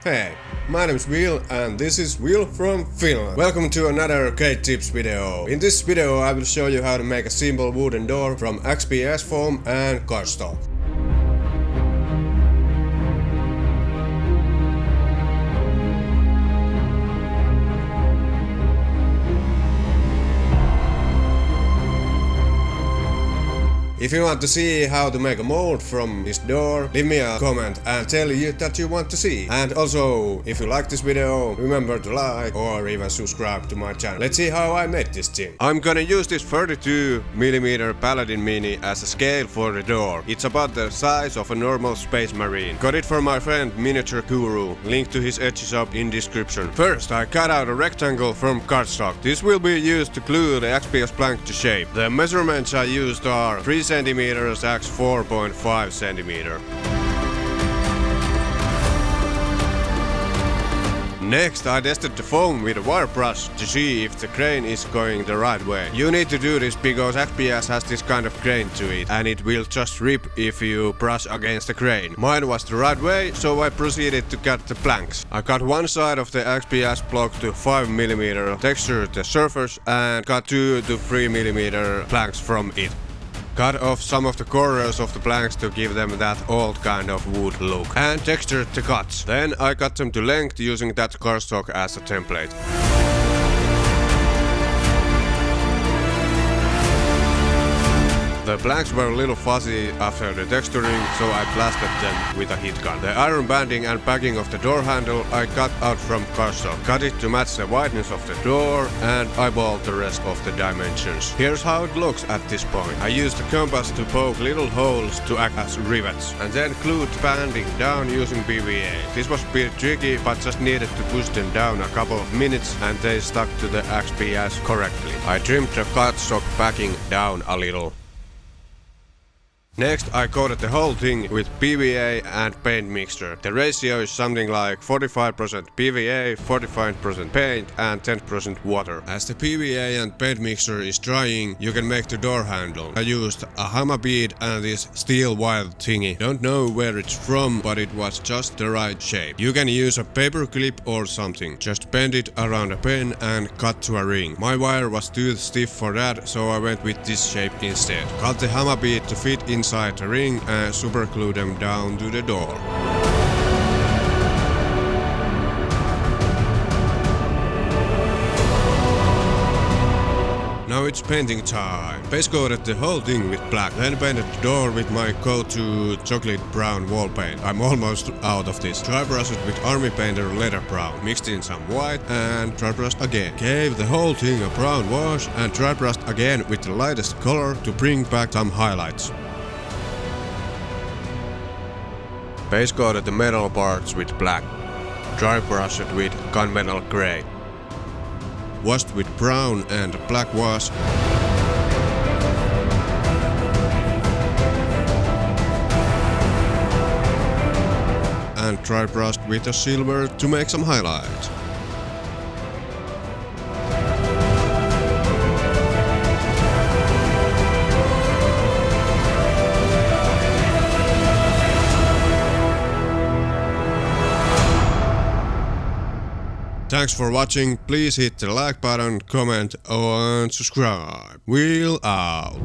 Hey, my name is Will and this is Will from Finland. Welcome to another Great Tips video. In this video I will show you how to make a simple wooden door from XPS foam and cardstock. If you want to see how to make a mold from this door, leave me a comment and tell you that you want to see. And also, if you like this video, remember to like or even subscribe to my channel. Let's see how I made this thing. I'm gonna use this 32mm Paladin Mini as a scale for the door. It's about the size of a normal Space Marine. Got it from my friend Miniature Guru. Link to his Etsy shop in description. First, I cut out a rectangle from cardstock. This will be used to glue the XPS plank to shape. The measurements I used are 3 cm x 4.5 cm. Next, I tested the foam with a wire brush to see if the grain is going the right way. You need to do this because XPS has this kind of grain to it and it will just rip if you brush against the grain. Mine was the right way, so I proceeded to cut the planks. I cut one side of the XPS block to 5mm, textured the surface and cut 2 to 3mm planks from it. Cut off some of the corners of the planks to give them that old kind of wood look. And textured the cuts. Then I cut them to length using that cardstock as a template. The planks were a little fuzzy after the texturing, so I blasted them with a heat gun. The iron banding and backing of the door handle I cut out from cardstock. Cut it to match the wideness of the door and eyeballed the rest of the dimensions. Here's how it looks at this point. I used the compass to poke little holes to act as rivets and then glued the banding down using PVA. This was a bit tricky, but just needed to push them down a couple of minutes and they stuck to the XPS correctly. I trimmed the cardstock backing down a little. Next, I coated the whole thing with PVA and paint mixture. The ratio is something like 45% PVA, 45% paint and 10% water. As the PVA and paint mixture is drying, you can make the door handle. I used a hammer bead and this steel wire thingy. Don't know where it's from, but it was just the right shape. You can use a paper clip or something. Just bend it around a pen and cut to a ring. My wire was too stiff for that, so I went with this shape instead. Cut the hammer bead to fit inside the ring and super glue them down to the door. Now it's painting time. Base coated the whole thing with black, then painted the door with my go-to chocolate brown wall paint. I'm almost out of this. Dry brushed with army painter leather brown, mixed in some white and dry brushed again. Gave the whole thing a brown wash and dry brushed again with the lightest color to bring back some highlights. Base coated the metal parts with black. Dry brushed with gunmetal gray. Washed with brown and black wash. And dry brushed with a silver to make some highlights. Thanks for watching, please hit the like button, comment and subscribe. Will out.